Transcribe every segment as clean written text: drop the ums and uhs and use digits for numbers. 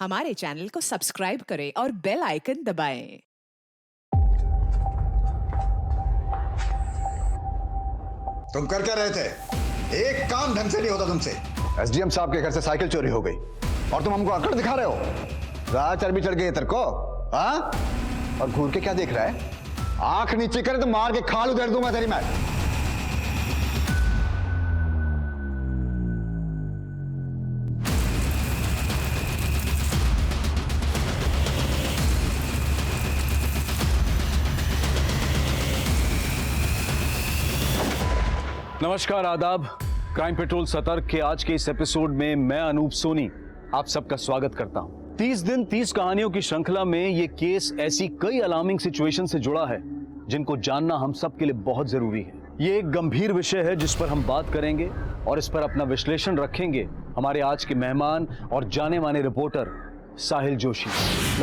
हमारे चैनल को सब्सक्राइब करें और बेल आइकन दबाएं। तुम कर क्या रहे थे? एक काम ढंग से नहीं होता तुमसे। एसडीएम साहब के घर से साइकिल चोरी हो गई और तुम हमको अकड़ दिखा रहे हो? राह चर्बी चढ़ गई तेरे को, हाँ? और घूर के क्या देख रहा है? आंख नीचे करे तो मार के खाल उधेड़ दूंगा तेरी मैं। नमस्कार, आदाब। क्राइम पेट्रोल सतर्क के आज के इस एपिसोड में मैं अनूप सोनी आप सबका स्वागत करता हूं। 30 दिन 30 कहानियों की श्रृंखला में ये केस ऐसी कई अलार्मिंग सिचुएशन से जुड़ा है जिनको जानना हम सब के लिए बहुत जरूरी है। ये एक गंभीर विषय है जिस पर हम बात करेंगे और इस पर अपना विश्लेषण रखेंगे हमारे आज के मेहमान और जाने माने रिपोर्टर साहिल जोशी।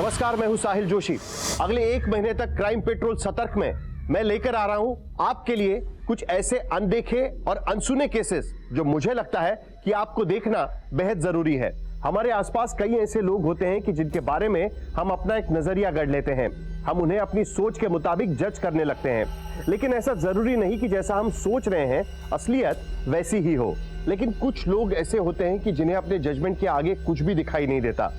नमस्कार, मैं हूं साहिल जोशी। अगले 1 महीने तक क्राइम पेट्रोल सतर्क में मैं लेकर आ रहा हूं आपके लिए कुछ ऐसे अनदेखे और अनसुने केसेस जो मुझे लगता है कि आपको देखना बेहद जरूरी है। हमारे आसपास कई ऐसे लोग होते हैं कि जिनके बारे में हम अपना एक नजरिया गढ़ लेते हैं, हम उन्हें अपनी सोच के मुताबिक जज करने लगते हैं। लेकिन ऐसा जरूरी नहीं कि जैसा हम सोच रहे हैं असलियत वैसी ही हो। लेकिन कुछ लोग ऐसे होते हैं कि जिन्हें अपने जजमेंट के आगे कुछ भी दिखाई नहीं देता,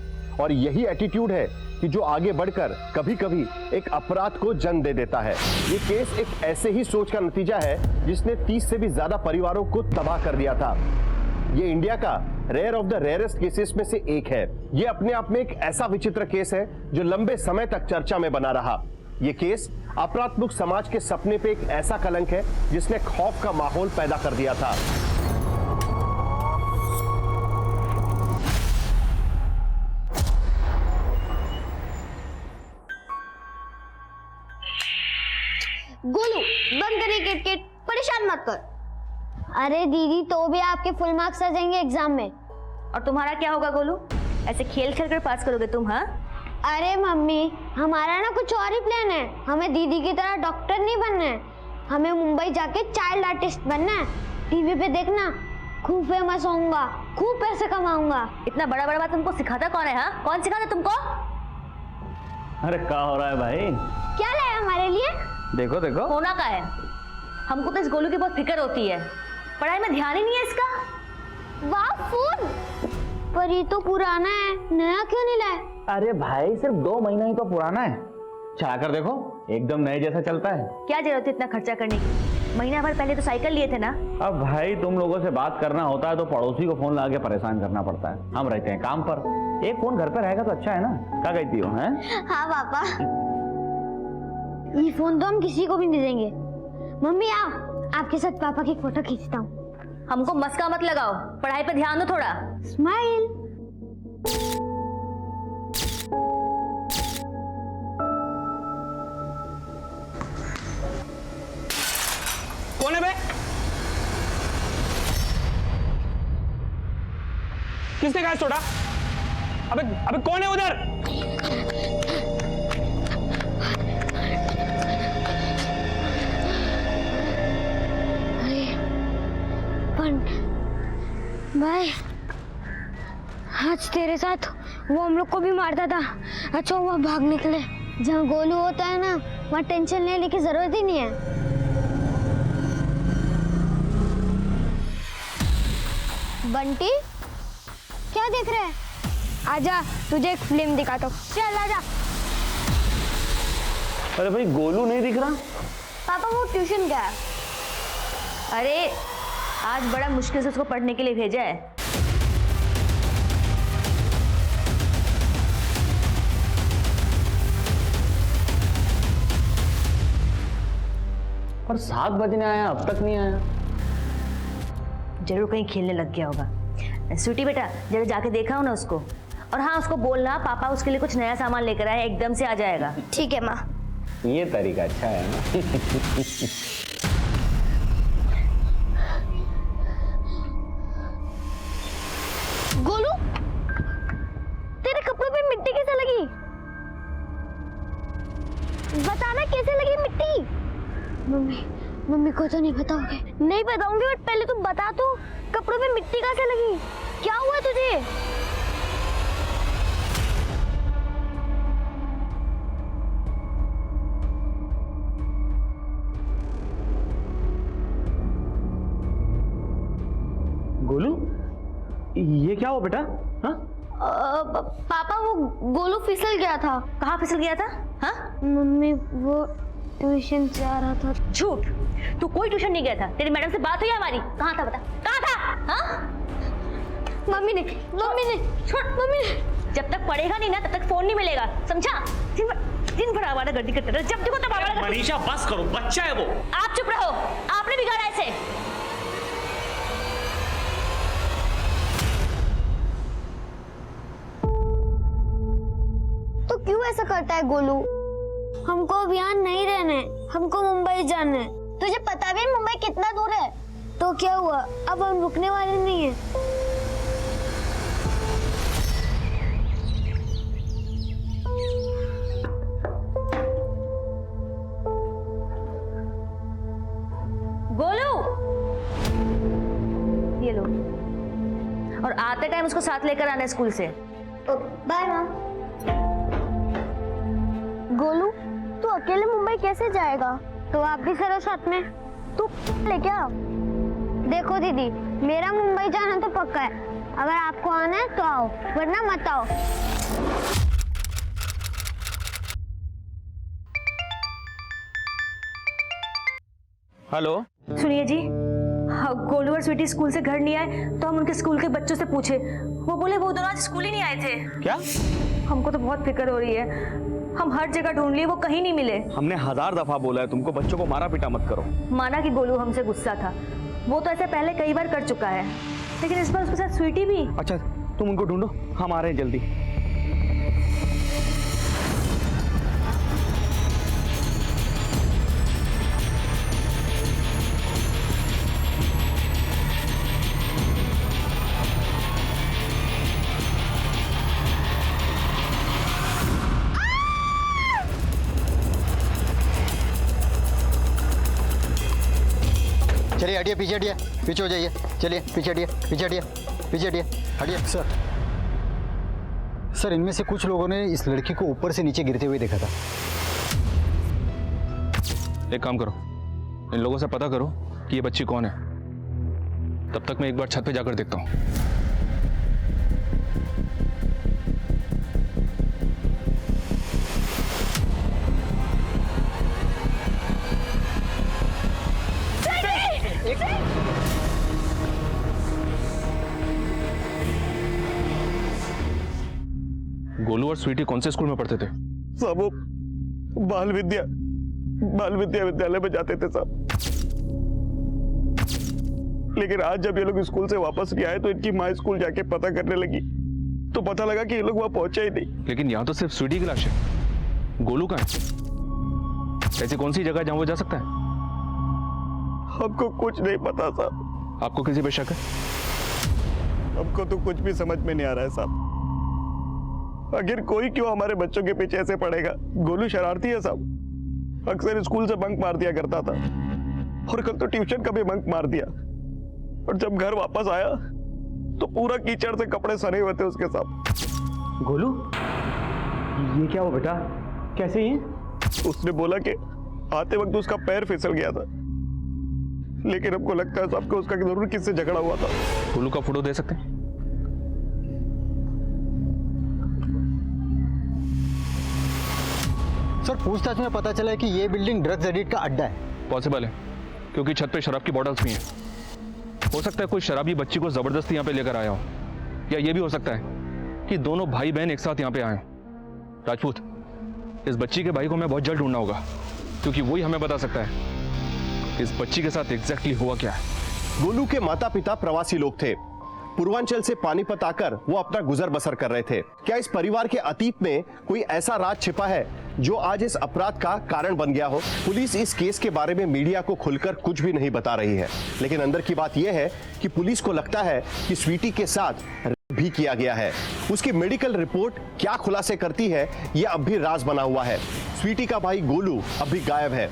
और यही एटीट्यूड है कि जो आगे बढ़कर कभी कभी एक अपराध को जन्म दे देता है। ये केस एक ऐसे ही सोच का नतीजा है जिसने 30 से भी ज्यादा परिवारों को तबाह कर दिया था। ये इंडिया का rare of the rarest cases में से एक है। ये अपने आप में एक ऐसा विचित्र केस है जो लंबे समय तक चर्चा में बना रहा। ये केस अपराध समाज के सपने पे एक ऐसा कलंक है जिसने खौफ का माहौल पैदा कर दिया था। गोलू, बंद करिए किटकिट, परेशान मत कर। अरे दीदी, तो भी आपके फुल मार्क्स आ जाएंगे एग्जाम में। और तुम्हारा क्या होगा गोलू? ऐसे खेल खेल कर पास करोगे तुम? हाँ, अरे मम्मी, हमारा ना कुछ और ही प्लान है। हमें दीदी की तरह डॉक्टर नहीं बनना है, हमें मुंबई जाके चाइल्ड आर्टिस्ट बनना है। टीवी पे देखना, खूब फेमस होऊंगा, खूब पैसे कमाऊंगा। इतना बड़ा बड़ा बात तुमको सिखाता कौन है? हाँ, कौन सिखाता तुमको? अरे क्या हो रहा है भाई? क्या लाया हमारे लिए? देखो देखो, होना का है। हमको तो इस गोलू की बहुत फिक्र होती है, पढ़ाई में ध्यान ही नहीं है इसका। वाह, फोन! पर ये तो पुराना है, नया क्यों नहीं लाए? अरे भाई सिर्फ 2 महीना ही तो पुराना है, चला कर देखो, एकदम नए जैसा चलता है। क्या जरूरत है इतना खर्चा करने की? महीना भर पहले तो साइकिल लिए थे ना। अब भाई तुम लोगों से बात करना होता है तो पड़ोसी को फोन लगा के परेशान करना पड़ता है। हम रहते हैं काम पर, एक फोन घर पर रहेगा तो अच्छा है ना। क्या कहती हो? हैं? हाँ पापा, ये फोन तो हम किसी को भी नहीं देंगे। मम्मी आओ, आपके साथ पापा की फोटो खींचता हूँ। हमको मस्का मत लगाओ, पढ़ाई पे ध्यान दो थोड़ा। स्माइल। कौन है बे? किसने कहा छोड़ा? अबे कौन है उधर? भाई, आज तेरे साथ वो हम लोग को भी मारता था। अच्छा हुआ भाग निकले। जहाँ गोलू होता है ना, वहाँ टेंशन लेने की जरूरत ही नहीं है। बंटी, क्या देख रहे हैं? आजा, तुझे एक फिल्म दिखाता हूँ। चल आजा। अरे भाई गोलू नहीं दिख रहा। पापा वो ट्यूशन गया है। अरे आज बड़ा मुश्किल से उसको पढ़ने के लिए भेजा है। पर 7 बजने आया, अब तक नहीं आया। जरूर कहीं खेलने लग गया होगा। स्वीटी बेटा, जरा जाके देखा हो ना उसको। और हाँ, उसको बोलना पापा उसके लिए कुछ नया सामान लेकर आए, एकदम से आ जाएगा। ठीक है माँ। ये तरीका अच्छा है ना। गोलू, तेरे कपड़ों पे मिट्टी कैसे लगी? बताना कैसे लगी मिट्टी? मम्मी को तो नहीं बताओगे? नहीं बताऊंगी, बट पहले तुम बता तो, कपड़ों में मिट्टी कैसे लगी? क्या हुआ तुझे? ये क्या हुआ बेटा? हाँ? पापा वो गोलू फिसल गया था। कहाँ फिसल गया था? हाँ? मम्मी वो ट्यूशन से आ रहा था। झूठ, तू कोई ट्यूशन नहीं गया था। तेरी मैडम से बात हुई हमारी? कहाँ था बता, कहाँ था? हाँ? मम्मी ने छोड़। मम्मी ने। जब तक पढ़ेगा नहीं ना तब तक फोन नहीं मिलेगा, समझा? दिन भर आवारा गर्दी करते रहो, जब देखो तब आवारा गर्दी। मनीषा बस करो, बच्चा है वो। आप चुप रहो, आपने बिगाड़ा इसे। तो क्यों ऐसा करता है गोलू? हमको अब यहाँ नहीं रहना है, हमको मुंबई जाना है। तुझे पता भी मुंबई कितना दूर है? तो क्या हुआ, अब हम रुकने वाले नहीं हैं। गोलू, ये लो, और आते टाइम उसको साथ लेकर आना स्कूल से। बाय माँ। गोलू, तू अकेले मुंबई कैसे जाएगा? तो आप भी चलो साथ में। तू लेके आओ। देखो दीदी, मेरा मुंबई जाना तो पक्का है। अगर आपको आना है तो आओ, वरना मत आओ। हेलो, सुनिए जी, हाँ, गोलू और स्वीटी स्कूल से घर नहीं आए तो हम उनके स्कूल के बच्चों से पूछे, वो बोले वो दोनों आज स्कूल ही नहीं आए थे। क्या? हमको तो बहुत फिक्र हो रही है, हम हर जगह ढूंढ लिए, वो कहीं नहीं मिले। हमने 1000 दफा बोला है तुमको बच्चों को मारा पीटा मत करो। माना कि गोलू हमसे गुस्सा था, वो तो ऐसे पहले कई बार कर चुका है, लेकिन इस बार उसके साथ स्वीटी भी। अच्छा, तुम उनको ढूंढो, हम आ रहे हैं जल्दी। चलिए हटिए, पीछे हटिए, पीछे हो जाइए। चलिए पीछे हटिए, पीछे हटिए, पीछे हटिए, हटिए। सर, इनमें से कुछ लोगों ने इस लड़की को ऊपर से नीचे गिरते हुए देखा था। एक काम करो, इन लोगों से पता करो कि ये बच्ची कौन है। तब तक मैं एक बार छत पे जाकर देखता हूँ। गोलू और स्वीटी कौन से स्कूल में पढ़ते थे? सब वो बाल विद्या विद्यालय में जाते थे साहब। लेकिन आज जब ये लोग स्कूल से वापस नहीं आए तो इनकी माँ स्कूल जाके पता करने लगी तो पता लगा कि ये लोग वहां पहुंचे ही नहीं। लेकिन यहाँ तो सिर्फ स्वीटी की लाश है, गोलू कहाँ है? ऐसी कौन सी जगह जहाँ वो जा सकता है? हमको कुछ नहीं पता साहब। आपको किसी पे शक है? हमको तो कुछ भी समझ में नहीं आ रहा है साहब। आखिर कोई क्यों हमारे बच्चों के पीछे ऐसे पड़ेगा? गोलू शरारती है साहब, अक्सर स्कूल से बंक मार दिया करता था और कल तो ट्यूशन का भी बंक मार दिया। और जब घर वापस आया तो पूरा कीचड़ से कपड़े सने हुए थे उसके साथ। गोलू, ये क्या हुआ बेटा? कैसे ये? उसने बोला कि आते वक्त उसका पैर फिसल गया था, लेकिन हमको लगता है साहब कि उसका जरूर किससे झगड़ा हुआ था। गोलू का फोटो दे सकते हैं? सर, पूछताछ में पता चला है कि ये बिल्डिंग ड्रग्स एडिक्ट का अड्डा है। पॉसिबल है, क्योंकि छत पे शराब की बॉटल्स भी हैं। हो सकता है कोई शराबी बच्ची को जबरदस्ती यहाँ पे लेकर आया हो, या ये भी हो सकता है कि दोनों भाई बहन एक साथ यहाँ पे आए हो। राजपूत, इस बच्ची के भाई को हमें बहुत जल्द ढूंढना होगा, क्योंकि वही हमें बता सकता है इस बच्ची के साथ एग्जैक्टली हुआ क्या है। गोलू के माता पिता प्रवासी लोग थे। पूर्वांचल से पानीपत आकर वो अपना गुजर बसर कर रहे थे। क्या इस परिवार के अतीत में कोई ऐसा राज छिपा है जो आज इस अपराध का कारण बन गया हो? पुलिस इस केस के बारे में मीडिया को खुलकर कुछ भी नहीं बता रही है, लेकिन अंदर की बात यह है कि पुलिस को लगता है कि स्वीटी के साथ रेप भी किया गया है। उसकी मेडिकल रिपोर्ट क्या खुलासे करती है, यह अब भी राज बना हुआ है। स्वीटी का भाई गोलू अब भी गायब है।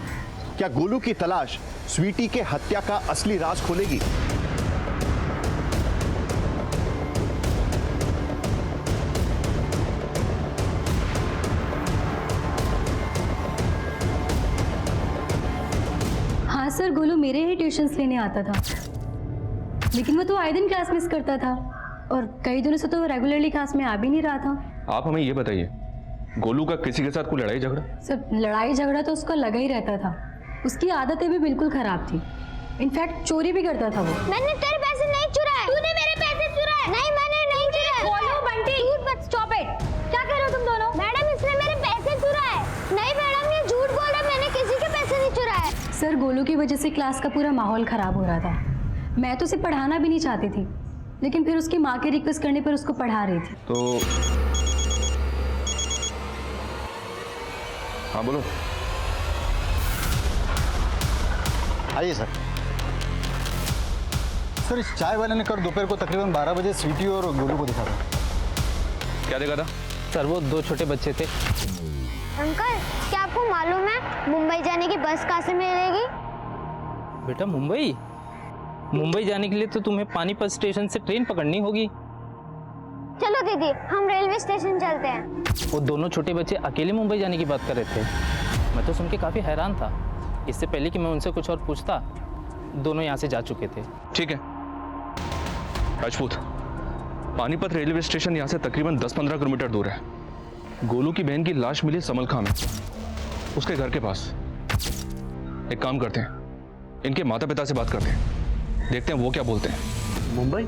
क्या गोलू की तलाश स्वीटी के हत्या का असली राज खोलेगी? हाँ सर, गोलू मेरे ही ट्यूशन्स लेने आता था, लेकिन वो तो आए दिन क्लास मिस करता था। और कई दिनों से तो वो रेगुलरली क्लास में आ भी नहीं रहा था। आप हमें ये बताइए, गोलू का किसी के साथ कोई लड़ाई झगड़ा? सब लड़ाई झगड़ा तो उसका लगा ही रहता था। उसकी आदतें भी बिल्कुल खराब थी, इनफैक्ट चोरी भी करता था वो। मैंने तेरे पैसे नहीं चुराए। तूने मेरे पैसे चुराए। नहीं मैंने नहीं चुराए। बोलो बंटी, झूठ मत, स्टॉप इट। क्या कह रहे हो तुम दोनों? मैडम इसने मेरे पैसे चुराए। नहीं मैडम ये झूठ बोल रहा है, मैंने किसी के पैसे नहीं चुराए। सर गोलू की वजह से क्लास का पूरा माहौल खराब हो रहा था। मैं तो उसे पढ़ाना भी नहीं चाहती थी, लेकिन फिर उसकी माँ के रिक्वेस्ट करने पर उसको पढ़ा रही थी। तो हाँ बोलो। आइए सर। सर इस चाय वाले ने कल दोपहर को तकरीबन 12 बजे स्वीटी और गोलू को दिखा था। क्या देखा था? सर वो 2 छोटे बच्चे थे। अंकल क्या आपको मालूम है मुंबई जाने की बस कहाँ से मिलेगी? बेटा मुंबई जाने के लिए तो तुम्हें पानीपत स्टेशन से ट्रेन पकड़नी होगी। चलो दीदी हम रेलवे स्टेशन चलते हैं। वो दोनों छोटे बच्चे अकेले मुंबई जाने की बात कर रहे थे। मैं तो सुन के काफ़ी हैरान था। इससे पहले कि मैं उनसे कुछ और पूछता, दोनों यहाँ से जा चुके थे। ठीक है राजपूत, पानीपत रेलवे स्टेशन यहाँ से तकरीबन 10-15 किलोमीटर दूर है। गोलू की बहन की लाश मिली समलखा में, उसके घर के पास। एक काम करते हैं, इनके माता पिता से बात करते हैं, देखते हैं वो क्या बोलते हैं। मुंबई?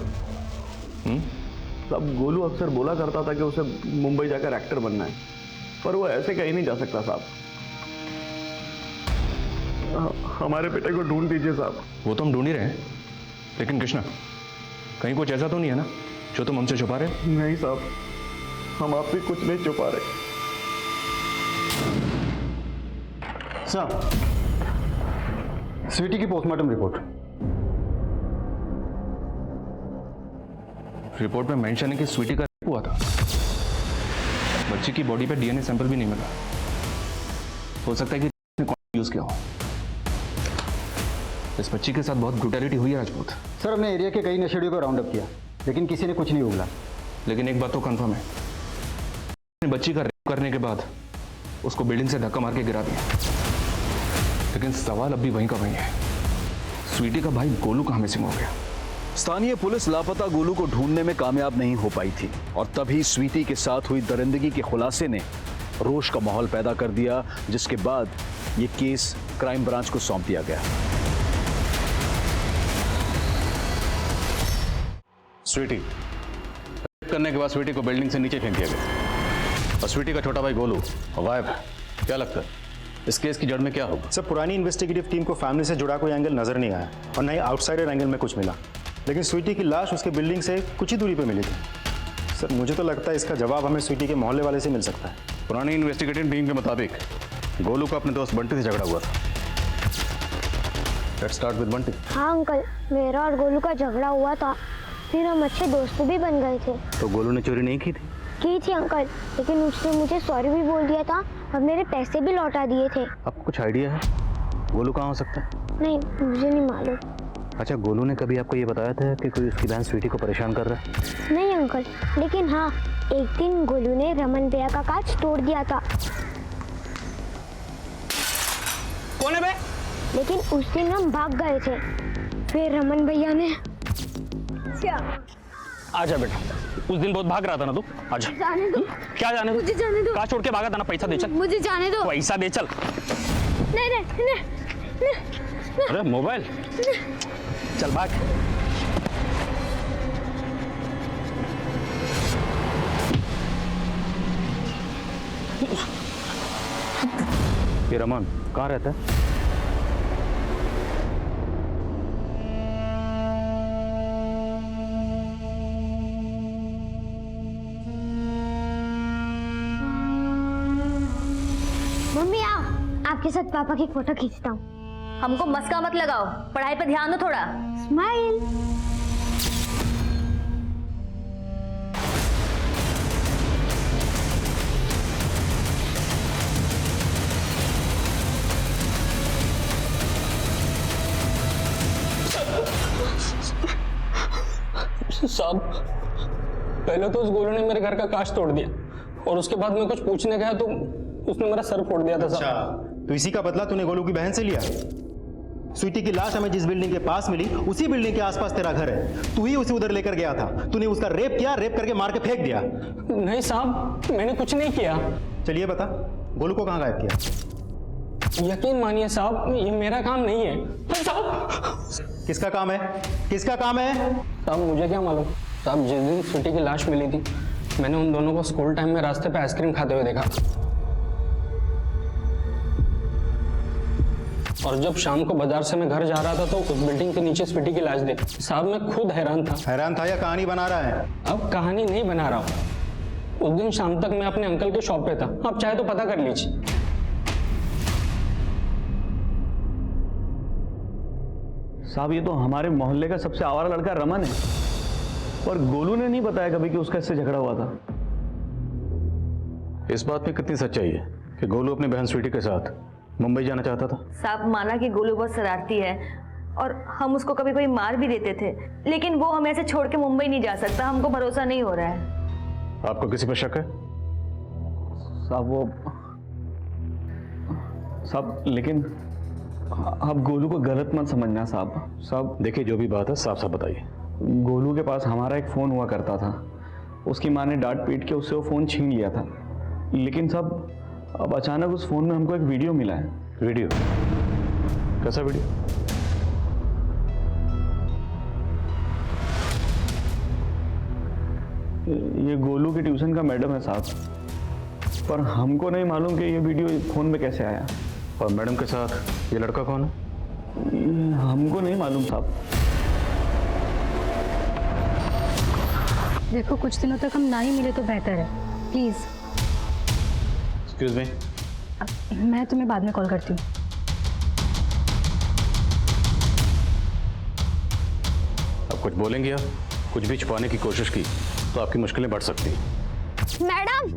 सब गोलू अक्सर बोला करता था कि उसे मुंबई जाकर एक्टर बनना है, पर वो ऐसे कहीं नहीं जा सकता साहब। हमारे बेटे को ढूंढ दीजिए साहब। वो तो हम ढूंढ ही रहे हैं, लेकिन कृष्णा कहीं कुछ ऐसा तो नहीं है ना जो तुम हमसे छुपा रहे? नहीं साहब, हम आपसे कुछ नहीं छुपा रहे। सर स्वीटी की पोस्टमार्टम रिपोर्ट में मेंशन है कि स्वीटी का रेप हुआ था। बच्ची की बॉडी पे डीएनए सैंपल भी नहीं मिला। हो सकता है कि यूज किया हो। इस बच्ची के साथ बहुत ब्रूटैलिटी हुई है राजपूत। सर हमने एरिया के कई नशेड़ियों को राउंड अप किया, लेकिन किसी ने कुछ नहीं उगला। लेकिन एक बात तो कंफर्म है, बच्ची का रेप करने के बाद उसको बिल्डिंग से धक्का मार के गिरा दिया। लेकिन सवाल अब भी वहीं का वहीं है, स्वीटी का भाई गोलू कहाँ मिसिंग हो गया? स्थानीय पुलिस लापता गोलू को ढूंढने में कामयाब नहीं हो पाई थी और तभी स्वीटी के साथ हुई दरिंदगी के खुलासे ने रोष का माहौल पैदा कर दिया, जिसके बाद ये केस क्राइम ब्रांच को सौंप दिया गया। स्वीटी करने के बाद स्वीटी को बिल्डिंग से नीचे फेंक दिया गया और स्वीटी का छोटा भाई गोलू गायब है। क्या लगता है इस केस की जड़ में क्या होगा? सर पुरानी इन्वेस्टिगेटिव टीम को फैमिली से जुड़ा कोई एंगल नजर नहीं आया और न ही आउटसाइडर एंगल में कुछ मिला, लेकिन स्वीटी की लाश उसके बिल्डिंग से कुछ ही दूरी पे मिली थी। सर मुझे तो लगता है इसका जवाब हमें स्वीटी के मोहल्ले वाले से मिल सकता है। पुरानी इन्वेस्टिगेटिव टीम के मुताबिक गोलू का अपने दोस्त बंटी से झगड़ा हुआ था। Let's start with Bunty. हाँ अंकल, मेरा और गोलू का झगड़ा हुआ था, फिर हम अच्छे दोस्त भी बन गए थे। तो गोलू ने चोरी नहीं की थी? की थी अंकल, लेकिन उसने मुझे सॉरी भी बोल दिया था और मेरे पैसे भी लौटा दिए थे। आपको कुछ आइडिया है गोलू कहाँ हो सकता है? नहीं मुझे नहीं मालूम। अच्छा, गोलू ने कभी आपको ये बताया था कि कोई उसकी बहन स्वीटी को परेशान कर रहा है? नहीं अंकल, लेकिन हाँ एक दिन गोलू ने रमन भैया का कांच तोड़ दिया था। कौन है बे? लेकिन उस दिन हम भाग गए थे, फिर रमन भैया ने। आजा बेटा, उस दिन बहुत भाग रहा था ना तू। आजा। जाने दो। क्या जाने दो? मुझे जाने दो। कहाँ छोड़ के भागा था ना? पैसा दे चल। मुझे जाने दो। पैसा दे चल। नहीं नहीं नहीं। अरे मोबाइल चल भाग। ये रमन कहाँ रहता है? मम्मी आओ, आपके साथ पापा की फोटो खींचता हूँ। हमको मस्का मत लगाओ, पढ़ाई पे ध्यान दो थोड़ा। स्माइल। साहब, पहले तो उस गोलू ने मेरे घर का कांच तोड़ दिया और उसके बाद मैं कुछ पूछने गया तो उसने मेरा सर फोड़ दिया था। अच्छा, तो इसी का बदला तूने गोलू की बहन से लिया? स्वीटी की लाश हमें जिस बिल्डिंग के पास मिली उसी बिल्डिंग के आसपास तेरा घर है। तू ही उसे उधर लेकर गया था। तूने उसका रेप किया, रेप करके मार के फेंक दिया। नहीं साहब, मैंने कुछ नहीं किया। चलिए बता, गोलू को कहाँ गायब किया? यकीन मानिए साहब, ये मेरा काम नहीं है। साहब किसका काम है? किसका काम है? साहब मुझे क्या मालूम। साहब जिस दिन स्वीटी की लाश मिली थी, मैंने उन दोनों को स्कूल टाइम में रास्ते पे आइसक्रीम खाते हुए देखा, और जब शाम को बाजार से मैं घर जा रहा था तो उस बिल्डिंग के नीचे स्वीटी की लाश देखी। साहब मैं खुद हैरान था। हैरान था या कहानी बना रहा है? अब कहानी नहीं बना रहा हूँ। उस दिन शाम तक मैं अपने अंकल के शॉप पे था, आप चाहे तो पता कर लीजिए। साहब ये तो हमारे मोहल्ले का सबसे आवारा लड़का रमन है, और गोलू ने नहीं बताया कभी कि उसका इससे झगड़ा हुआ था। इस बात में कितनी सच्चाई है कि गोलू अपनी बहन स्वीटी के साथ मुंबई जाना चाहता था? साहब माना कि गोलू बहुत शरारती है और हम उसको कभी कभी मार भी देते थे, लेकिन वो हमें ऐसे छोड़ के मुंबई नहीं जा सकता। हमको भरोसा नहीं हो रहा है। आपको किसी पर शक है? साहब लेकिन आप गोलू को गलत मत समझना साहब। देखिए जो भी बात है साफ साफ बताइए। गोलू के पास हमारा एक फ़ोन हुआ करता था, उसकी माँ ने डांट पीट के उससे वो फ़ोन छीन लिया था। लेकिन साहब अब अचानक उस फ़ोन में हमको एक वीडियो मिला है। वीडियो? कैसा वीडियो? ये गोलू की ट्यूशन का मैडम है साहब, पर हमको नहीं मालूम कि ये वीडियो फ़ोन में कैसे आया। और मैडम के साथ ये लड़का कौन है? हमको नहीं मालूम साहब। देखो कुछ दिनों तक हम ना ही मिले तो बेहतर है, प्लीज। एक्सक्यूज मी, मैं तुम्हें बाद में कॉल करती हूँ। अब कुछ बोलेंगे आप? कुछ भी छुपाने की कोशिश की तो आपकी मुश्किलें बढ़ सकती हैं। मैडम,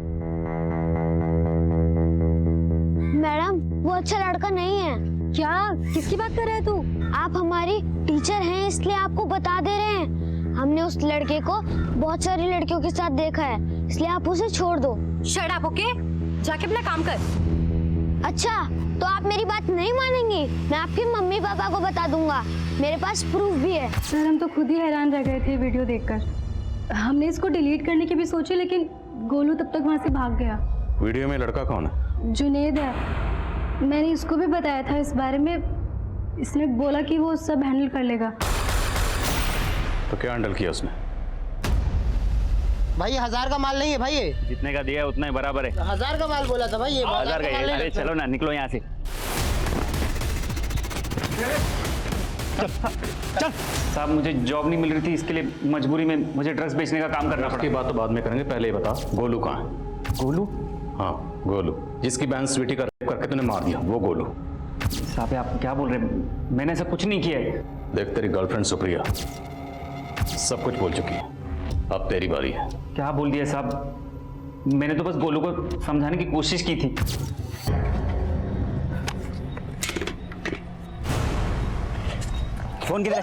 मैडम वो अच्छा लड़का नहीं है। क्या? किसकी बात कर रहे है तू? आप हमारी टीचर हैं इसलिए आपको बता दे रहे हैं। हमने उस लड़के को बहुत सारी लड़कियों के साथ देखा है, इसलिए आप उसे छोड़ दो। Shut up, okay? जाके अपना काम कर। अच्छा तो आप मेरी बात नहीं मानेंगी? मैं आपके मम्मी पापा को बता दूंगा, मेरे पास प्रूफ भी है। सर हम तो खुद ही हैरान रह गए थे वीडियो देखकर। हमने इसको डिलीट करने की भी सोची, लेकिन गोलू तब तक वहाँ से भाग गया। वीडियो में लड़का कौन है? जुनेद है। मैंने इसको भी बताया था इस बारे में, इसने बोला कि वो सब हैंडल कर लेगा। तो क्या हैंडल किया उसने? भाई 1000 का माल नहीं है भाई, ये जितने का दिया है उतना ही बराबर है। 1000 का माल बोला था भाई, ये 1000 का। अरे चलो ना, निकलो यहाँ से। चल साहब, मुझे जॉब नहीं मिल रही थी, इसके लिए मजबूरी में मुझे ड्रग्स बेचने का काम करना पड़ा। की बात तो बाद में करेंगे, पहले ये बता गोलू कहाँ है? गोलू? हाँ गोलू, जिसकी बहन स्वीटी का रेप करके तूने मार दिया, वो गोलू। साहब आप क्या बोल रहे हैं? मैंने ऐसा कुछ नहीं किया है। देख तेरी गर्लफ्रेंड सुप्रिया सब कुछ बोल चुकी है, अब तेरी बारी है। क्या बोल दिया साहब? मैंने तो बस गोलू को समझाने की कोशिश की थी। फोन किधर है?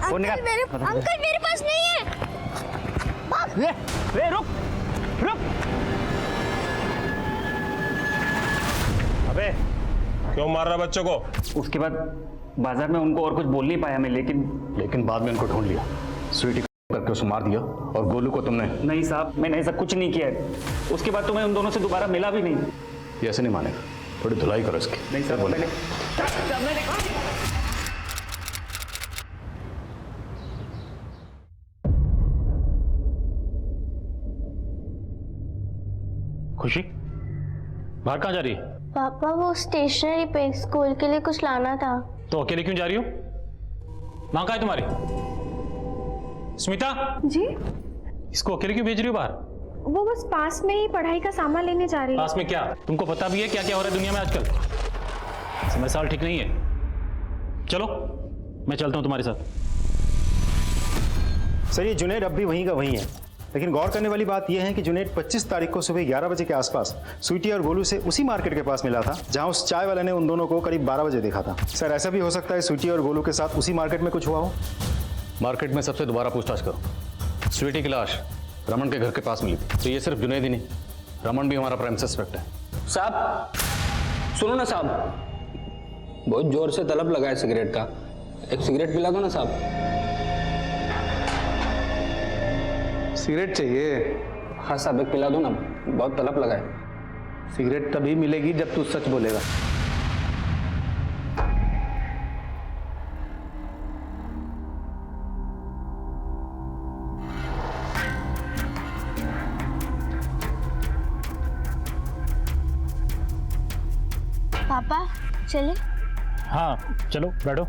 फोन निकाल। अंकल मेरे पास नहीं है। रुक रुक। अबे क्यों मार रहा बच्चों को? उसके बाद बाजार में उनको और कुछ बोल नहीं पाया मैं, लेकिन बाद में उनको ढूंढ लिया, स्वीटी करके उसे मार दिया, और गोलू को तुमने? नहीं साहब, मैंने ऐसा कुछ नहीं किया है। उसके बाद तो मैं उन दोनों से दोबारा मिला भी नहीं। ये ऐसे नहीं मानेगा, थोड़ी धुलाई करो इसकी। नहीं सर, बोले खुशी बाहर कहाँ जा रही है? पापा वो स्टेशनरी पे स्कूल के लिए कुछ लाना था। तो अकेले क्यों जा रही हो? माँ कहाँ है तुम्हारी? स्मिता जी? इसको अकेले क्यों भेज रही हो बाहर? वो बस पास में ही पढ़ाई का सामान लेने जा रही है। पास में क्या? तुमको पता भी है क्या क्या हो रहा है दुनिया में आजकल? समय साल ठीक नहीं है। चलो मैं चलता हूँ तुम्हारे साथ। सर ये जुनैद अब भी वहीं का वहीं है, लेकिन गौर करने वाली बात यह है कि जुनैद 25 तारीख को सुबह 11 बजे के आसपास स्वीटी और गोलू से उसी मार्केट के पास मिला था जहां उस चाय वाले ने उन दोनों को करीब 12 बजे देखा था। सर ऐसा भी हो सकता है स्वीटी और गोलू के साथ उसी मार्केट में कुछ हुआ हो। मार्केट में सबसे दोबारा पूछताछ करो। स्वीटी की लाश रमन के घर के पास मिली थी, तो ये सिर्फ जुनैद ही नहीं, रमन भी हमारा प्राइम सस्पेक्ट है। साहब सुनो ना साहब, बहुत जोर से तलब लगा है सिगरेट का। एक सिगरेट पिला दो ना साहब। सिगरेट चाहिए? हाँ साहब, एक पिला दो ना, बहुत तलब लगा है। सिगरेट तभी मिलेगी जब तू सच बोलेगा। पापा चले? हाँ चलो बैठो।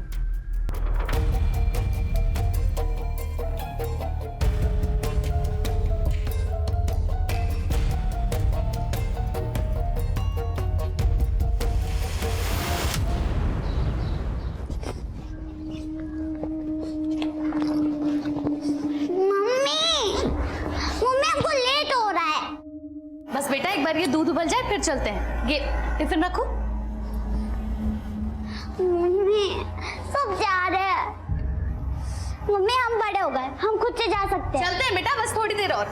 बस बेटा एक बार ये दूध उबल जाए फिर चलते हैं। ये टिफिन रखो। मम्मी सब जा रहे हैं। मम्मी हम बड़े हो गए, हम खुद से जा सकते हैं। चलते हैं बेटा, बस थोड़ी देर और।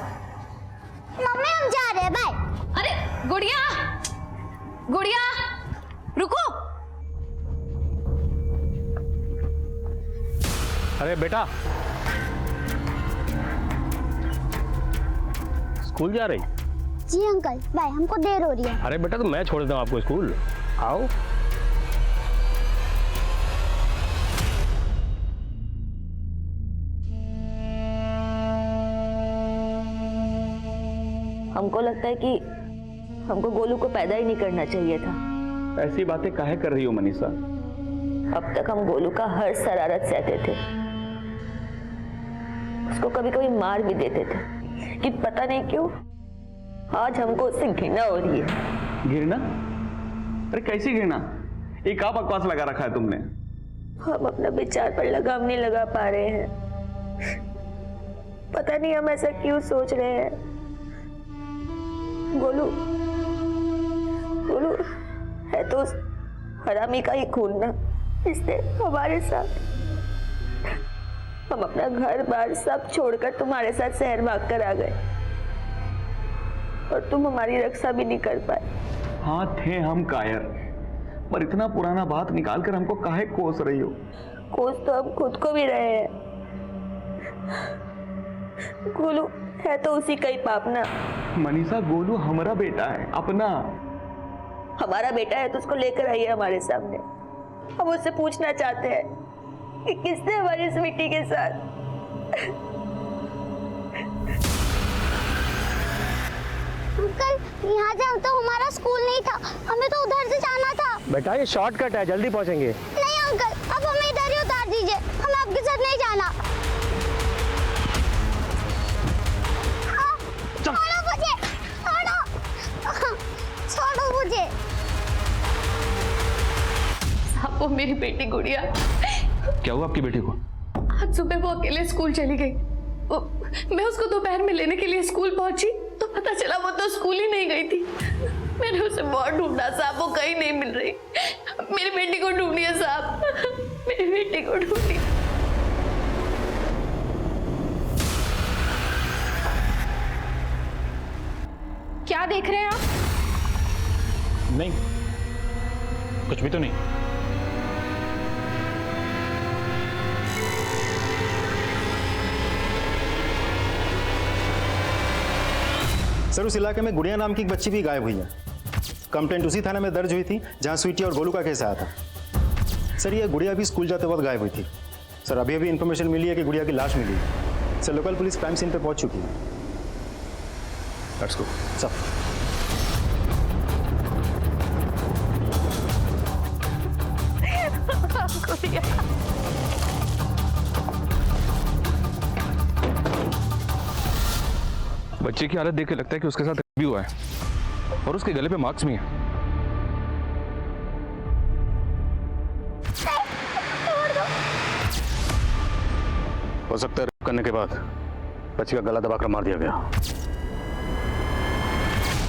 मम्मी हम जा रहे हैं, बाय। अरे गुड़िया, गुड़िया रुको। अरे बेटा, स्कूल जा रही? जी अंकल, बाय, हमको देर हो रही है। अरे बेटा तो मैं छोड़ देता हूँ आपको स्कूल, आओ। हमको लगता है कि हमको गोलू को पैदा ही नहीं करना चाहिए था। ऐसी बातें काहे कर रही हो मनीषा? अब तक हम गोलू का हर शरारत सहते थे, उसको कभी कभी मार भी देते थे, लेकिन पता नहीं क्यों आज हमको उससे घृणा हो रही है। घृणा? अरे कैसी घृणा? ये क्या बकवास लगा रखा है तुमने? हम अपना विचार पर लगाम नहीं लगा पा रहे हैं। पता नहीं हम ऐसा क्यों सोच रहे हैं। गोलू गोलू है तो उस हरामी का ही खून ना, इसने हमारे साथ। हम अपना घर बार सब छोड़कर तुम्हारे साथ शहर भाग कर आ गए और तुम हमारी रक्षा भी नहीं कर पाए। हाँ थे हम कायर, पर इतना पुराना बात निकाल कर हमको काहे कोस रही हो? कोस तो हम खुद को भी रहे हैं। गोलू है तो उसी का ही पाप ना। मनीषा, गोलू हमारा बेटा है, अपना। हमारा बेटा है तो उसको लेकर आइए हमारे सामने। हम उससे पूछना चाहते हैं कि किसने हमारी स्वीटी के साथ। अंकल यहाँ से तो हमारा स्कूल नहीं था, हमें तो उधर से जाना था। बेटा ये शॉर्टकट है, जल्दी पहुंचेंगे। नहीं अंकल, अब हमें इधर ही उतार दीजिए, हमें आपके साथ नहीं जाना। छोड़ो मुझे, छोड़ो मुझे। वो मेरी बेटी गुड़िया, क्या हुआ आपकी बेटी को? आज सुबह वो अकेले स्कूल चली गई। मैं उसको दोपहर में लेने के लिए स्कूल पहुंची तो पता चला वो तो स्कूल ही नहीं गई थी। मैंने उसे बहुत ढूंढा साहब, वो कहीं नहीं मिल रही। मेरी बेटी को ढूंढिए साहब, मेरी बेटी को ढूंढिए। क्या देख रहे हैं आप? नहीं, कुछ भी तो नहीं। सर उस इलाके में गुड़िया नाम की एक बच्ची भी गायब हुई है। कंप्लेंट उसी थाने में दर्ज हुई थी जहां स्वीटी और गोलू का केस आया था। सर ये गुड़िया भी स्कूल जाते वक्त गायब हुई थी। सर अभी अभी इन्फॉर्मेशन मिली है कि गुड़िया की लाश मिली है। Sir local police crime scene पे पहुंच चुकी है। Let's go sir. बच्चे की हालत देख के लगता है कि उसके साथ भी हुआ है और उसके गले पे मार्क्स भी हैं। हो सकता है रेप करने के बाद बच्ची का गला दबाकर मार दिया गया।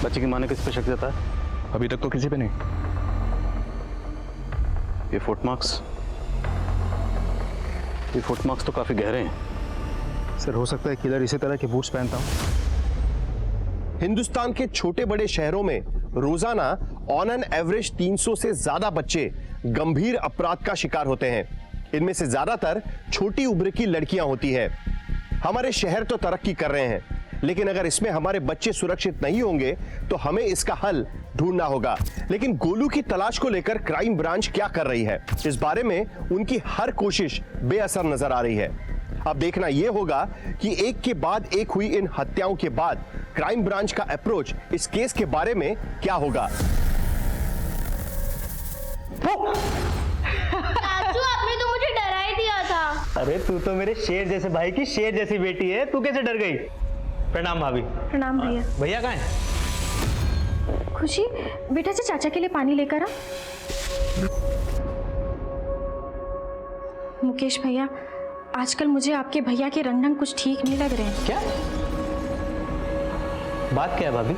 बच्ची की मां ने किस पे शक जताया? अभी तक तो किसी पे नहीं। ये फुटमार्क्स तो काफी गहरे हैं। सर हो सकता है किलर इसी तरह के बूट्स पहनता हूं। हिंदुस्तान के छोटे बड़े शहरों में रोजाना ऑन एन एवरेज 300 से ज्यादा बच्चे गंभीर अपराध का शिकार होते हैं। इनमें से ज्यादातर छोटी उम्र की लड़कियां होती हैं। हमारे शहर तो तरक्की कर रहे हैं, लेकिन अगर इसमें हमारे बच्चे सुरक्षित नहीं होंगे तो हमें इसका हल ढूंढना होगा। लेकिन गोलू की तलाश को लेकर क्राइम ब्रांच क्या कर रही है, इस बारे में उनकी हर कोशिश बेअसर नजर आ रही है। अब देखना यह होगा कि एक के बाद एक हुई इन हत्याओं के बाद क्राइम ब्रांच का अप्रोच इस केस के बारे में क्या होगा। चाचू, आपने तो मुझे डरा ही दिया था। अरे तू तो मेरे शेर जैसे भाई की शेर जैसी बेटी है, तू कैसे डर गई? प्रणाम भाभी। प्रणाम भैया। भैया कहाँ है? खुशी, बेटा से चाचा के लिए पानी लेकर आ। मुकेश भैया, आजकल मुझे आपके भैया के रंग ढंग कुछ ठीक नहीं लग रहे हैं। क्या बात क्या है भाभी?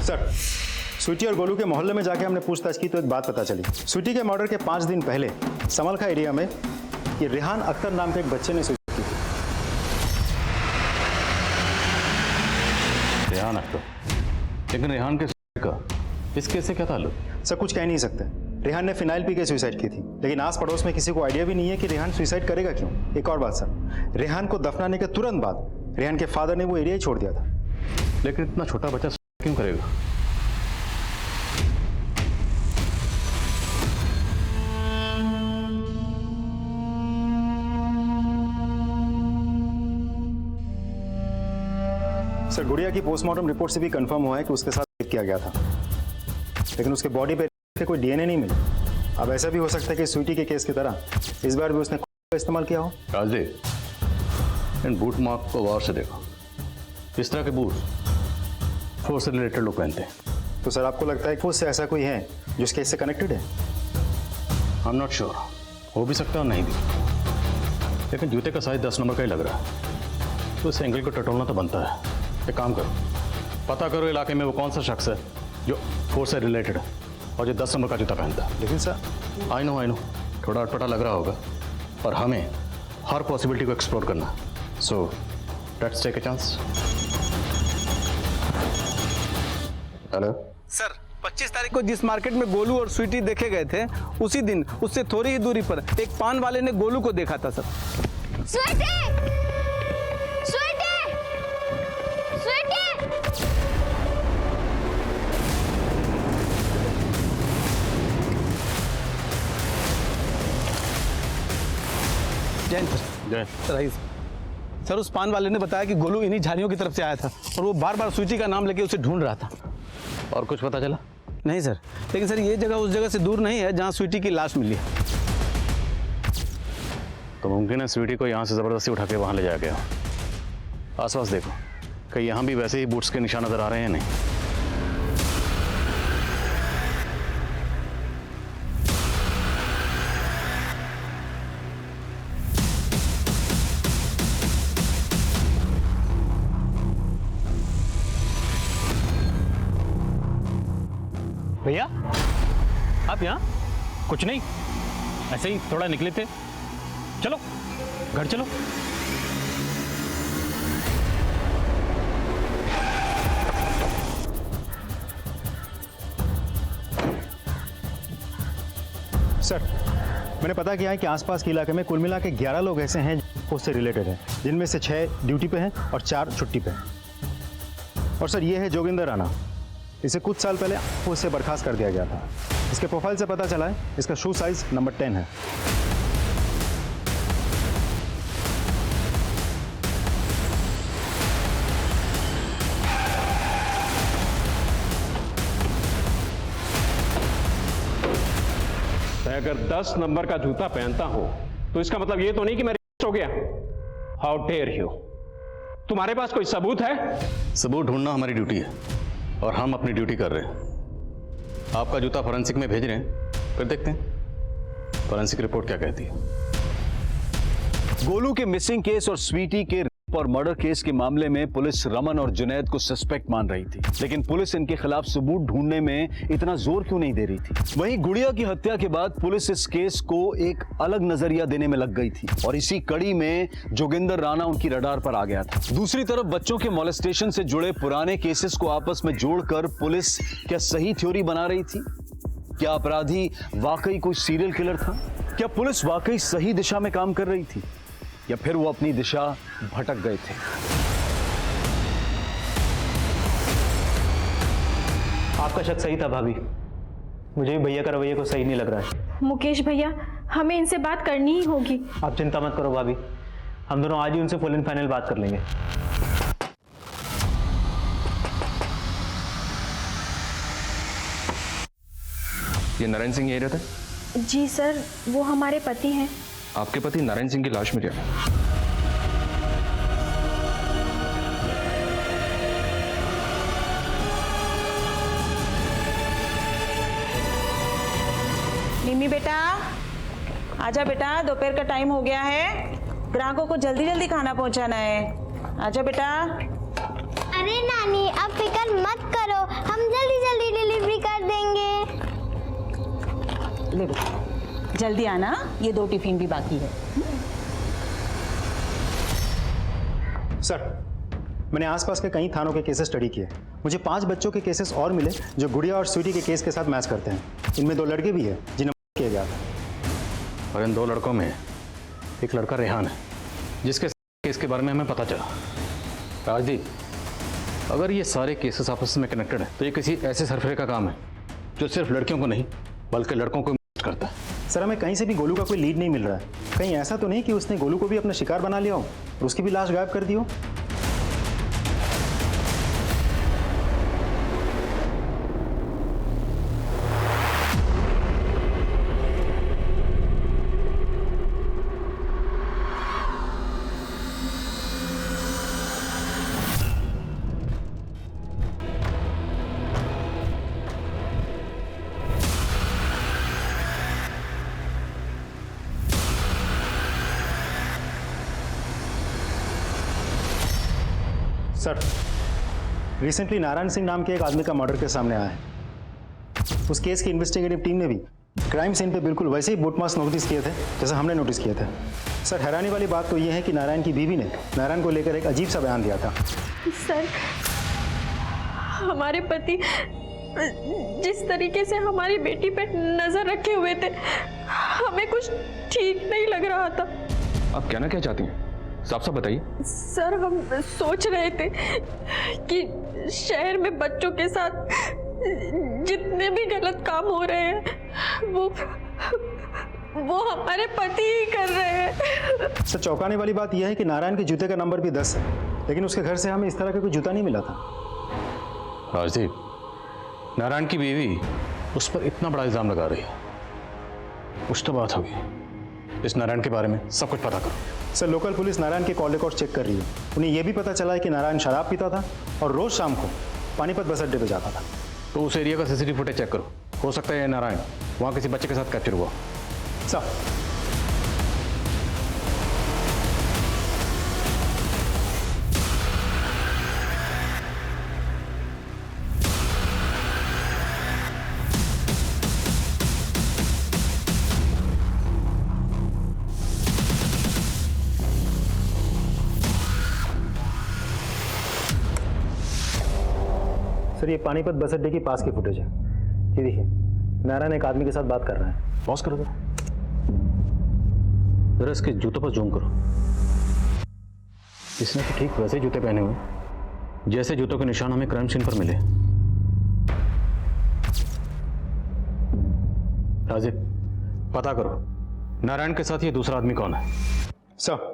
सर, स्वीटी और गोलू के मोहल्ले में जाके हमने पूछताछ की तो एक बात पता चली। स्वीटी के मर्डर के 5 दिन पहले समलखा एरिया में ये रेहान अख्तर नाम के एक बच्चे ने सुसाइड की थी। रेहान अख्तर? लेकिन रेहान के का इस केस से क्या ताल्लुक? सर, कुछ कह नहीं सकते। रेहान ने फिनाइल पी के सुसाइड की थी, लेकिन आस पड़ोस में किसी को आइडिया भी नहीं है कि रेहान सुसाइड करेगा क्यों। एक और बात सर, रेहान को दफनाने के तुरंत बाद रेहान के फादर ने वो एरिया ही छोड़ दिया था। लेकिन इतना छोटा बच्चा क्यों करेगा? सर, गुड़िया की पोस्टमार्टम रिपोर्ट से भी कंफर्म हुआ है कि उसके साथ रेप किया गया था, लेकिन उसके बॉडी पे कोई डीएनए नहीं मिला। अब ऐसा भी हो सकता है कि स्वीटी के केस की तरह इस बार भी उसने इस्तेमाल किया हो। राजदेव, इन बूट मार्क को गौर से देखो। इस तरह के बूट फोर्स से रिलेटेड लोग पहनते हैं। तो सर, आपको लगता है कि उससे ऐसा कोई है जो इस केस से कनेक्टेड है? आई एम नॉट श्योर, हो भी सकता है और नहीं भी। लेकिन जूते का साइज 10 नंबर का ही लग रहा है, तो इस एंगल को टटोलना तो बनता है। एक काम करो, पता करो इलाके में वो कौन सा शख्स है जो फोर्स से रिलेटेड है और जो 10 नंबर का जूता पहनता है। लेकिन सर, आई नो थोड़ा अटपटा लग रहा होगा, और हमें हर पॉसिबिलिटी को एक्सप्लोर करना। So let's take a chance. Hello sir, 25 तारीख को जिस मार्केट में गोलू और स्वीटी देखे गए थे, उसी दिन उससे थोड़ी ही दूरी पर एक पान वाले ने गोलू को देखा था sir. Sweety! Sweety! Sweety! Jain sir, rice sir, उस पान वाले ने बताया कि गोलू इन्हीं झाड़ियों की तरफ से आया था और वो बार बार स्वीटी का नाम लेके उसे ढूंढ रहा था। और कुछ पता चला? नहीं सर, लेकिन सर ये जगह उस जगह से दूर नहीं है जहां स्वीटी की लाश मिली है। तो मुमकिन है स्वीटी को यहाँ से ज़बरदस्ती उठा के वहाँ ले जाया गया। आसपास देखो, कहीं यहाँ भी वैसे ही बूट्स के निशान नजर आ रहे हैं? नहीं। भैया, आप यहाँ? कुछ नहीं, ऐसे ही थोड़ा निकले थे। चलो घर चलो। सर, मैंने पता किया है कि आसपास के इलाके में कुल मिला के 11 लोग ऐसे हैं जो उससे रिलेटेड हैं, जिनमें से 6 ड्यूटी पे हैं और 4 छुट्टी पे हैं। और सर, ये है जोगिंदर राणा। इसे कुछ साल पहले उससे बर्खास्त कर दिया गया था। इसके प्रोफाइल से पता चला है इसका शू साइज नंबर 10 है। अगर 10 नंबर का जूता पहनता हो तो इसका मतलब ये तो नहीं कि मैं हो गया। How dare you! तुम्हारे पास कोई सबूत है? सबूत ढूंढना हमारी ड्यूटी है और हम अपनी ड्यूटी कर रहे हैं। आपका जूता फॉरेंसिक में भेज रहे हैं, फिर देखते हैं फॉरेंसिक रिपोर्ट क्या कहती है। गोलू के मिसिंग केस और स्वीटी के और मर्डर केस के मामले में पुलिस रमन और जुनैद को सस्पेक्ट मान रही थी, लेकिन पुलिस इनके खिलाफ सबूत ढूंढने में इतना जोर क्यों नहीं दे रही थी? वहीं गुड़िया की हत्या के बाद पुलिस इस केस को एक अलग नजरिया देने में लग गई थी और इसी कड़ी में जोगिंदर राणा उनकी रडार पर आ गया था। दूसरी तरफ बच्चों के मॉलेस्टेशन से जुड़े पुराने केसेस को आपस में जोड़कर पुलिस क्या सही थ्योरी बना रही थी? क्या अपराधी वाकई कोई सीरियल किलर था? क्या पुलिस वाकई सही दिशा में काम कर रही थी या फिर वो अपनी दिशा भटक गए थे? आपका शक सही था भाभी, मुझे भी भैया का रवैया को सही नहीं लग रहा है। मुकेश भैया, हमें इनसे बात करनी ही होगी। आप चिंता मत करो भाभी, हम दोनों आज ही उनसे फुल एंड फाइनल बात कर लेंगे। ये नारायण सिंह यही रहता है? जी सर, वो हमारे पति हैं। आपके पति नारायण सिंह की लाश मिली है। निमी बेटा, आजा बेटा, दोपहर का टाइम हो गया है, ग्राहकों को जल्दी जल्दी खाना पहुंचाना है। आजा बेटा। अरे नानी, अब फिक्र मत करो, हम जल्दी जल्दी डिलीवरी कर देंगे। ले बेटा, जल्दी आना, ये 2 टिफिन भी बाकी है। सर, मैंने आसपास के कई थानों के केसेस स्टडी किए। मुझे 5 बच्चों के केसेस और मिले जो गुड़िया और स्वीटी के केस के साथ मैच करते हैं। इनमें 2 लड़के भी हैं जिन्हें किया गया था। और इन 2 लड़कों में एक लड़का रेहान है जिसके केस के बारे में हमें पता चला। राजदीप, अगर ये सारे केसेस आपस में कनेक्टेड हैं तो ये किसी ऐसे सरफरे का काम है जो सिर्फ लड़कियों को नहीं बल्कि लड़कों को करता है। सर, हमें कहीं से भी गोलू का कोई लीड नहीं मिल रहा है। कहीं ऐसा तो नहीं कि उसने गोलू को भी अपना शिकार बना लिया हो और उसकी भी लाश गायब कर दी हो? सर, रिसेंटली नारायण सिंह नाम के एक आदमी का मर्डर के सामने आया है। उस केस की इन्वेस्टिगेटिव टीम ने भी क्राइम सीन पे बिल्कुल वैसे ही बूटमार्क्स नोटिस किए थे जैसा हमने नोटिस किए थे। सर, हैरानी वाली बात तो यह है कि नारायण की बीवी ने नारायण को लेकर एक अजीब सा बयान दिया था। सर, हमारे पति जिस तरीके से हमारी बेटी पे नजर रखे हुए थे, हमें कुछ ठीक नहीं लग रहा था। आप कहना क्या चाहती हैं? साफ साफ बताइए। सर, हम सोच रहे थे कि शहर में बच्चों के साथ जितने भी गलत काम हो रहे हैं वो हमारे पति ही कर रहे हैं। सर, चौंकाने वाली बात यह है कि नारायण के जूते का नंबर भी 10 है, लेकिन उसके घर से हमें इस तरह का कोई जूता नहीं मिला था। राजदीप, नारायण की बीवी उस पर इतना बड़ा इल्जाम लगा रही है, कुछ तो बात होगी। इस नारायण के बारे में सब कुछ पता करो। सर, लोकल पुलिस नारायण के कॉल रिकॉर्ड चेक कर रही है। उन्हें यह भी पता चला है कि नारायण शराब पीता था और रोज शाम को पानीपत बस अड्डे पर जाता था। तो उस एरिया का सीसीटीवी फुटेज चेक करो, हो सकता है ये नारायण वहाँ किसी बच्चे के साथ कैप्चर हुआ। सर, ये पानीपत बस अड्डे के पास की फुटेज है। ये देखिए, नारायण एक आदमी के साथ बात कर रहा है। पॉज करो जरा इसके जूतों पर जूम करो। इसने तो ठीक वैसे जूते पहने हुए जैसे जूतों के निशान हमें क्राइम सीन पर मिले। राजीव, पता करो नारायण के साथ ये दूसरा आदमी कौन है। सर,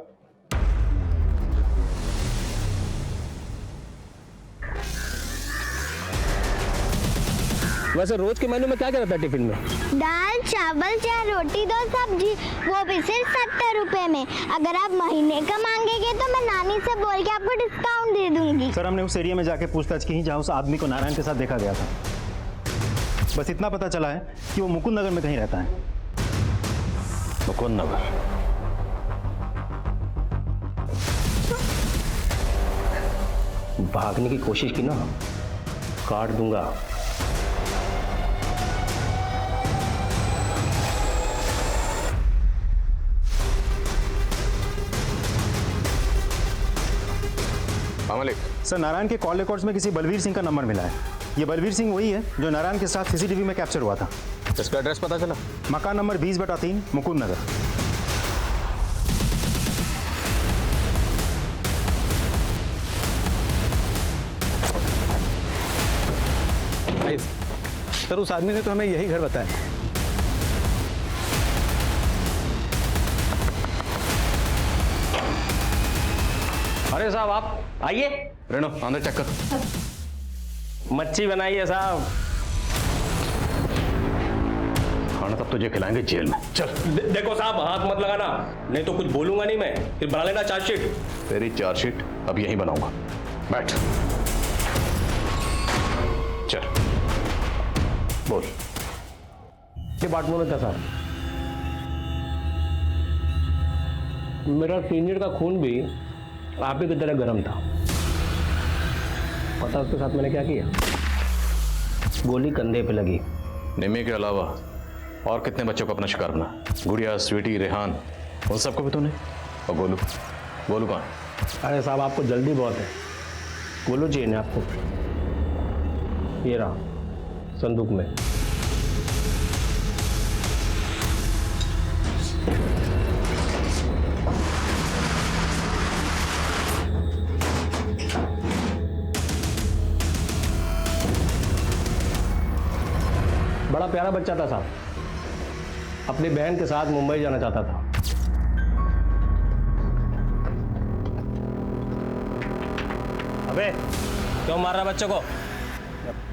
वैसे रोज के मेन्यू में क्या क्या रहता है टिफिन में? दाल, चावल, चाहे रोटी, 2 सब्जी, वो भी सिर्फ 70 रुपए में। अगर आप महीने का मांगेंगे तो मैं नानी से बोल के आपको डिस्काउंट दे दूंगी। सर, हमने उस एरिया में जाके पूछताछ की जहाँ उस आदमी को नारायण के साथ देखा गया था। बस इतना पता चला है कि वो मुकुंद नगर में कहीं रहता है। मुकुंद नगर? भागने की कोशिश की ना, काट दूंगा। मालिक सर, नारायण के कॉल रिकॉर्ड्स में किसी बलवीर सिंह का नंबर मिला है। ये बलवीर सिंह वही है जो नारायण के साथ सीसीटीवी में कैप्चर हुआ था। इसका एड्रेस पता चला? मकान नंबर 20/3 मुकुंद नगर। सर, उस आदमी ने तो हमें यही घर बताया। अरे साहब आप आइए। रेनो अंदर चेक कर। मच्छी बनाइए साहब। खाना तब तुझे खिलाएंगे जेल में। चल। देखो साहब, हाथ मत लगाना, नहीं तो कुछ बोलूंगा नहीं मैं, फिर बना लेना चार्जशीट। तेरी चार्जशीट अब यहीं बनाऊंगा। बैठ। चल बोल। डिपार्टमेंट में था साहब, मेरा सीनियर का खून भी आप ही की तरह गर्म था। पता उसके साथ मैंने क्या किया? गोली कंधे पे लगी। निमी के अलावा और कितने बच्चों को अपना शिकार बना? गुड़िया, स्वीटी, रेहान, उन सबको भी तूने? और गोलू? गोलू कहाँ? अरे साहब आपको जल्दी बहुत है। गोलू चाहिए ना आपको? ये रहा संदूक में। बड़ा प्यारा बच्चा था साहब, अपनी बहन के साथ मुंबई जाना चाहता था। अबे क्यों मार रहा बच्चों को?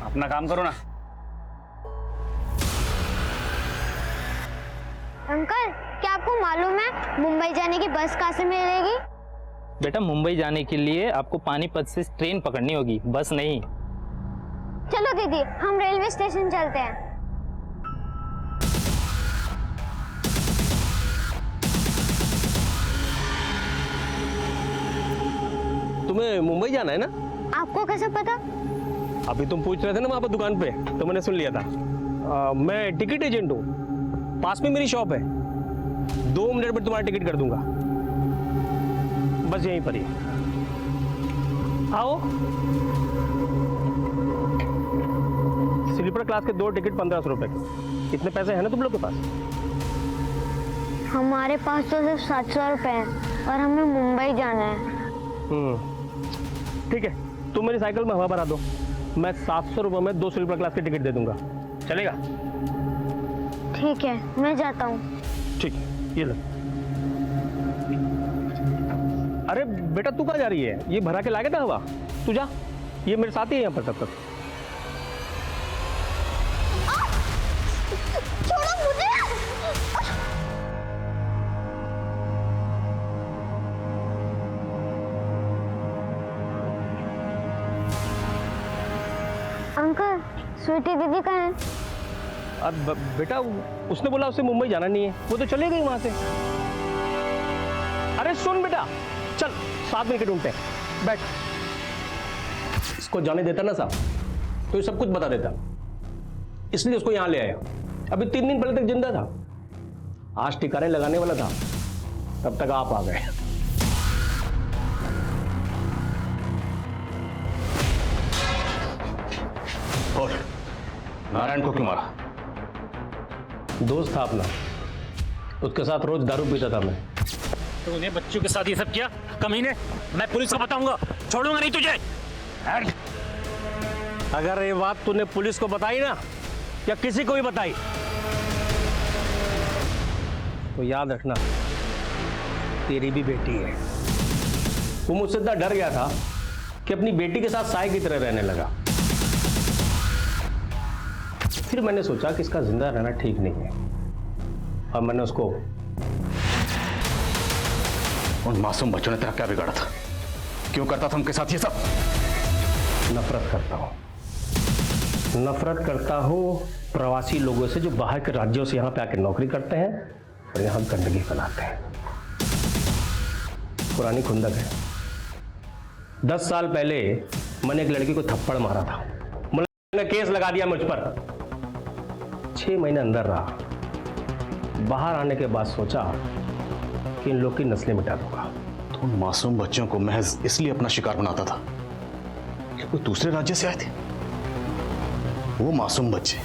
अपना काम करो ना। अंकल, क्या आपको मालूम है मुंबई जाने की बस कहाँ से मिलेगी? बेटा, मुंबई जाने के लिए आपको पानीपत से ट्रेन पकड़नी होगी, बस नहीं। चलो दीदी, हम रेलवे स्टेशन चलते हैं। तुम्हें मुंबई जाना है ना? आपको कैसे पता? अभी तुम पूछ रहे थे ना वहां पर दुकान पे, तो मैंने सुन लिया था। मैं टिकट एजेंट हूँ, पास में मेरी शॉप है। 2 मिनट में तुम्हारा टिकट कर दूंगा, बस यहीं पर ही आओ। स्लीपर क्लास के 2 टिकट 1500 रुपए के। कितने पैसे हैं ना तुम लोग के पास? हमारे पास तो सिर्फ 700 रुपए हैं और हमें मुंबई जाना है। ठीक है, तुम मेरी साइकिल में हवा भरा दो, मैं 700 रुपए में 2 स्लीपर क्लास के टिकट दे दूंगा, चलेगा? ठीक है, मैं जाता हूँ। ठीक, ये लो। अरे बेटा, तू कहाँ जा रही है? ये भरा के लागे था हवा, तू जा, ये मेरे साथ ही है यहाँ पर तब तक। छोड़ो मुझे। अंकल, स्वीटी दीदी कहाँ है? अब बेटा, उसने बोला उसे मुंबई जाना नहीं है, वो तो चले गई वहां से। अरे सुन बेटा, चल साथ में ढूंढते हैं, बैठ। इसको जाने देता ना साहब तो ये सब कुछ बता देता, इसलिए उसको यहां ले आया। अभी 3 दिन पहले तक जिंदा था, आज ठिकाने लगाने वाला था, तब तक आप आ गए। और नारायण को क्यों मारा? दोस्त था अपना, उसके साथ रोज दारू पीता था मैं। तो उन्हें बच्चों के साथ ये सब किया? कमीने, मैं पुलिस को बताऊंगा, छोड़ूंगा नहीं तुझे। अगर ये बात तूने पुलिस को बताई ना, या किसी को भी बताई, तो याद रखना तेरी भी बेटी है। वो मुझसे इतना डर गया था कि अपनी बेटी के साथ साय की तरह रहने लगा। फिर मैंने सोचा कि इसका जिंदा रहना ठीक नहीं है, और मैंने उसको। उन मासूम बच्चों ने तेरा क्या बिगाड़ा था? क्यों करता था उनके साथ ये सब? नफरत करता हूं, नफरत करता हूं प्रवासी लोगों से जो बाहर के राज्यों से यहाँ पे आके नौकरी करते हैं और यहाँ गंदगी फैलाते हैं। पुरानी खुंदक है, 10 साल पहले मैंने एक लड़की को थप्पड़ मारा था, मुलाजिम ने केस लगा दिया मुझ पर। 6 महीने अंदर रहा, बाहर आने के बाद सोचा कि इन लोग की नस्लें मिटा दूंगा। तो उन मासूम बच्चों को महज इसलिए अपना शिकार बनाता था कि कोई दूसरे राज्य से आए थे? वो मासूम बच्चे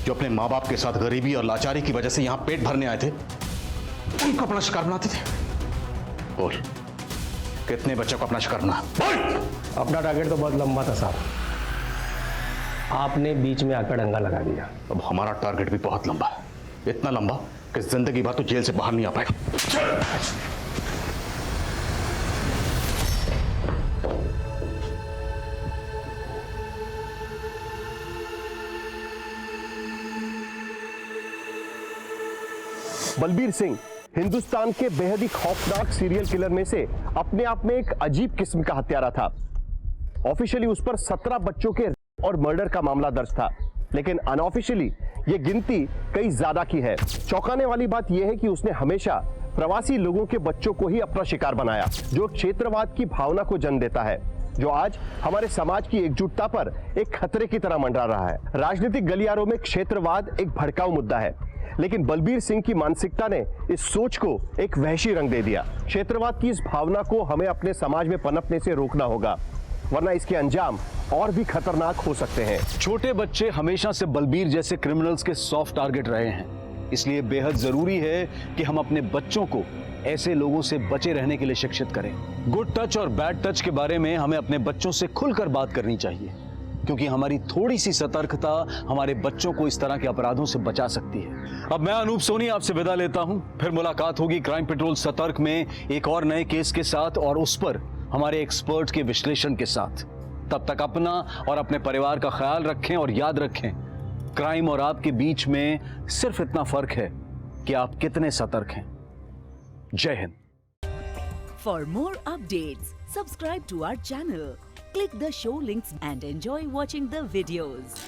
जो अपने माँ बाप के साथ गरीबी और लाचारी की वजह से यहां पेट भरने आए थे, उनको अपना शिकार बनाते थे। बोल, कितने बच्चों को अपना शिकार बना? बोल। अपना टारगेट तो बहुत लंबा था साहब, आपने बीच में आकर डंगा लगा दिया। अब हमारा टारगेट भी बहुत लंबा है, इतना लंबा कि जिंदगी भर तो जेल से बाहर नहीं आ पाएगा। बलबीर सिंह हिंदुस्तान के बेहद ही खौफनाक सीरियल किलर में से अपने आप में एक अजीब किस्म का हत्यारा था। ऑफिशियली उस पर 17 बच्चों के और मर्डर का मामला दर्ज था, लेकिन अनऑफिशियली ये गिनती कई ज्यादा की है। चौंकाने वाली बात यह है कि उसने हमेशा प्रवासी लोगों के बच्चों को ही अपना शिकार बनाया, जो क्षेत्रवाद की भावना को जन्म देता है, जो आज हमारे समाज की एकजुटता पर एक खतरे की तरह मंडरा रहा है। राजनीतिक गलियारों में क्षेत्रवाद एक भड़काऊ मुद्दा है, लेकिन बलबीर सिंह की मानसिकता ने इस सोच को एक वहशी रंग दे दिया। क्षेत्रवाद की इस भावना को हमें अपने समाज में पनपने से रोकना होगा, वरना इसके अंजाम और भी खतरनाक हो सकते हैं। छोटे बच्चे हमेशा से बलबीर जैसे क्रिमिनल्स के सॉफ्ट टारगेट रहे हैं, इसलिए बेहद जरूरी है कि हम अपने बच्चों को ऐसे लोगों से बचे रहने के लिए शिक्षित करें। गुड टच और बैड टच के बारे में हमें अपने बच्चों से खुलकर बात करनी चाहिए, क्योंकि हमारी थोड़ी सी सतर्कता हमारे बच्चों को इस तरह के अपराधों से बचा सकती है। अब मैं अनूप सोनी आपसे विदा लेता हूं, फिर मुलाकात होगी क्राइम पेट्रोल सतर्क में एक और नए केस के साथ और उस पर हमारे एक्सपर्ट के विश्लेषण के साथ। तब तक अपना और अपने परिवार का ख्याल रखें और याद रखें, क्राइम और आपके बीच में सिर्फ इतना फर्क है कि आप कितने सतर्क हैं। जय Hind. For more updates, subscribe to our channel, click the show links and enjoy watching the videos.